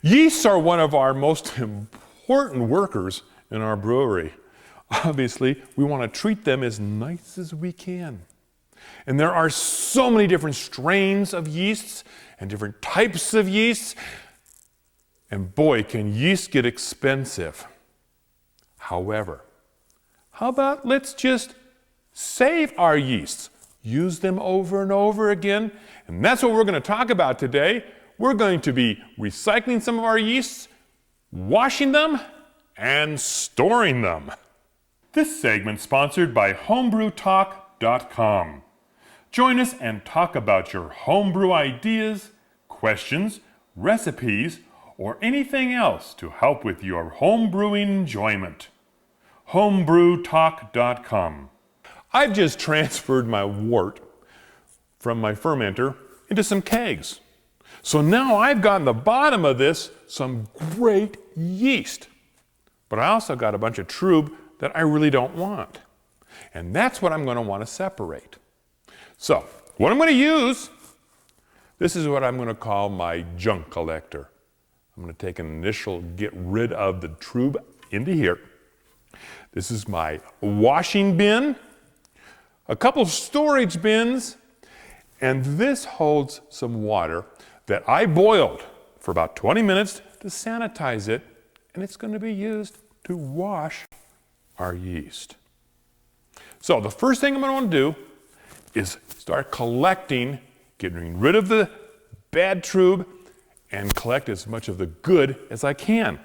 Yeasts are one of our most important workers in our brewery. Obviously, we want to treat them as nice as we can. And there are so many different strains of yeasts and different types of yeasts. And boy, can yeast get expensive. However, how about let's just save our yeasts, use them over and over again. And that's what we're going to talk about today. We're going to be recycling some of our yeasts, washing them, and storing them. This segment is sponsored by homebrewtalk.com. Join us and talk about your homebrew ideas, questions, recipes, or anything else to help with your homebrewing enjoyment. homebrewtalk.com. I've just transferred my wort from my fermenter into some kegs. So now I've got in the bottom of this some great yeast. But I also got a bunch of trub that I really don't want. And that's what I'm going to want to separate. So what I'm going to use, this is what I'm going to call my junk collector. I'm going to take an initial get rid of the trub into here. This is my washing bin, a couple storage bins, and this holds some water that I boiled for about 20 minutes to sanitize it, and it's going to be used to wash our yeast. So the first thing I'm going to want to do is start collecting, getting rid of the bad trub, and collect as much of the good as I can.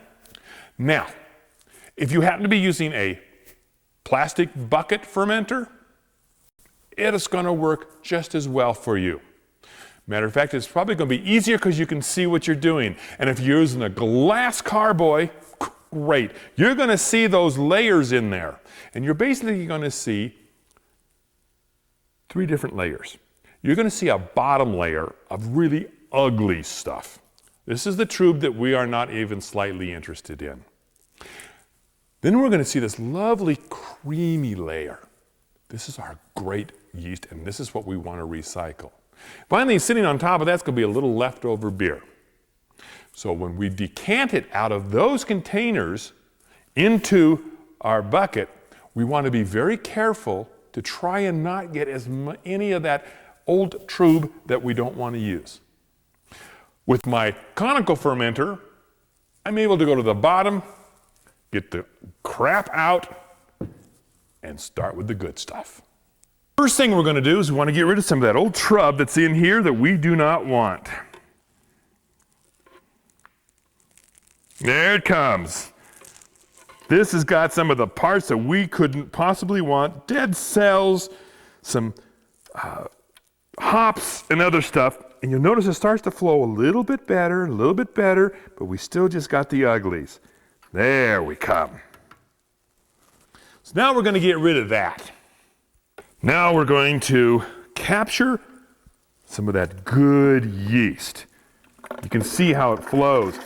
Now, if you happen to be using a plastic bucket fermenter, it is going to work just as well for you. Matter of fact, it's probably going to be easier because you can see what you're doing. And if you're using a glass carboy, great. You're going to see those layers in there. And you're basically going to see three different layers. You're going to see a bottom layer of really ugly stuff. This is the trub that we are not even slightly interested in. Then we're going to see this lovely creamy layer. This is our great yeast, and this is what we want to recycle. Finally, sitting on top of that's going to be a little leftover beer. So when we decant it out of those containers into our bucket, we want to be very careful to try and not get any of that old trub that we don't want to use. With my conical fermenter, I'm able to go to the bottom, get the crap out, and start with the good stuff. First thing we're going to do is we want to get rid of some of that old trub that's in here that we do not want. There it comes. This has got some of the parts that we couldn't possibly want, dead cells, some hops and other stuff. And you'll notice it starts to flow a little bit better, but we still just got the uglies. There we come. So now we're going to get rid of that. Now we're going to capture some of that good yeast. You can see how it flows.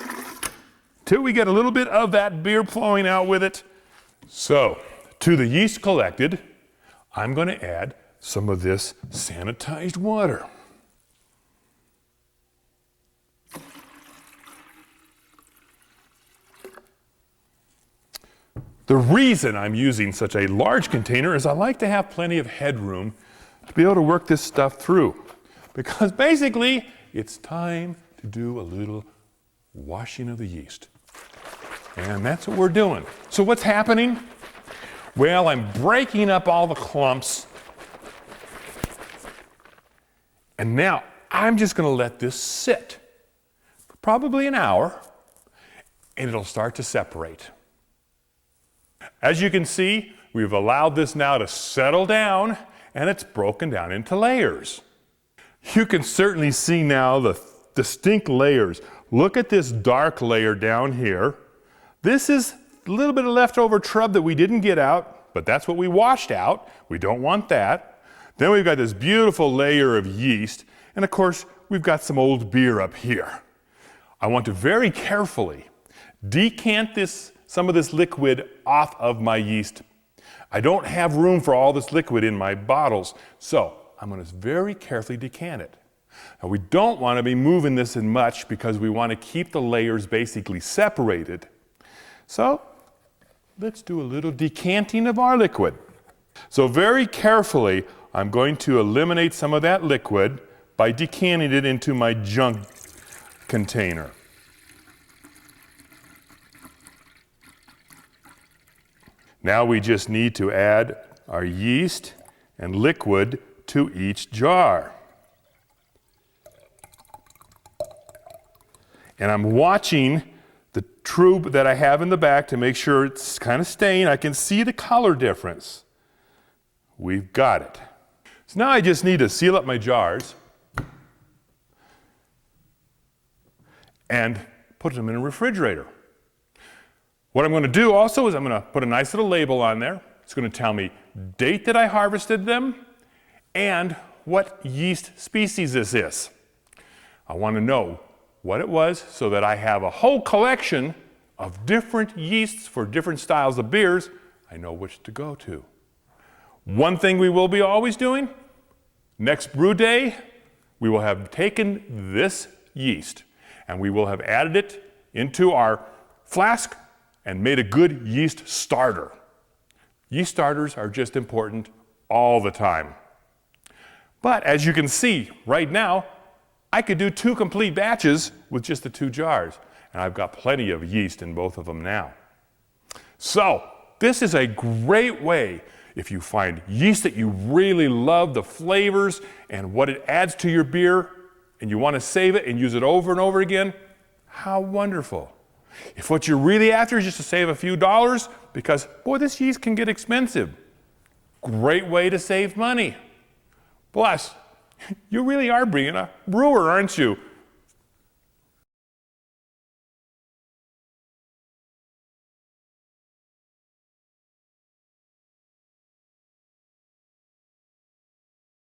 Till we get a little bit of that beer flowing out with it. So, to the yeast collected, I'm going to add some of this sanitized water. The reason I'm using such a large container is I like to have plenty of headroom to be able to work this stuff through. Because basically, it's time to do a little washing of the yeast. And that's what we're doing. So what's happening? Well, I'm breaking up all the clumps. And now I'm just going to let this sit for probably an hour, and it'll start to separate. As you can see, we've allowed this now to settle down, and it's broken down into layers. You can certainly see now the distinct layers. Look at this dark layer down here. This is a little bit of leftover trub that we didn't get out, but that's what we washed out. We don't want that. Then we've got this beautiful layer of yeast, and of course, we've got some old beer up here. I want to very carefully decant some of this liquid off of my yeast. I don't have room for all this liquid in my bottles, so I'm going to very carefully decant it. Now we don't want to be moving this in much because we want to keep the layers basically separated. So let's do a little decanting of our liquid. So very carefully, I'm going to eliminate some of that liquid by decanting it into my jug container. Now we just need to add our yeast and liquid to each jar. And I'm watching the tube that I have in the back to make sure it's kind of staying. I can see the color difference. We've got it. So now I just need to seal up my jars and put them in a refrigerator. What I'm going to do also is I'm going to put a nice little label on there. It's going to tell me date that I harvested them and what yeast species this is. I want to know what it was so that I have a whole collection of different yeasts for different styles of beers. I know which to go to. One thing we will be always doing, next brew day, we will have taken this yeast and we will have added it into our flask and made a good yeast starter. Yeast starters are just important all the time. But as you can see right now, I could do 2 complete batches with just the 2 jars, and I've got plenty of yeast in both of them now. So this is a great way if you find yeast that you really love, the flavors and what it adds to your beer, and you want to save it and use it over and over again. How wonderful. If what you're really after is just to save a few dollars, because boy, this yeast can get expensive. Great way to save money. Plus, you really are being a brewer, aren't you?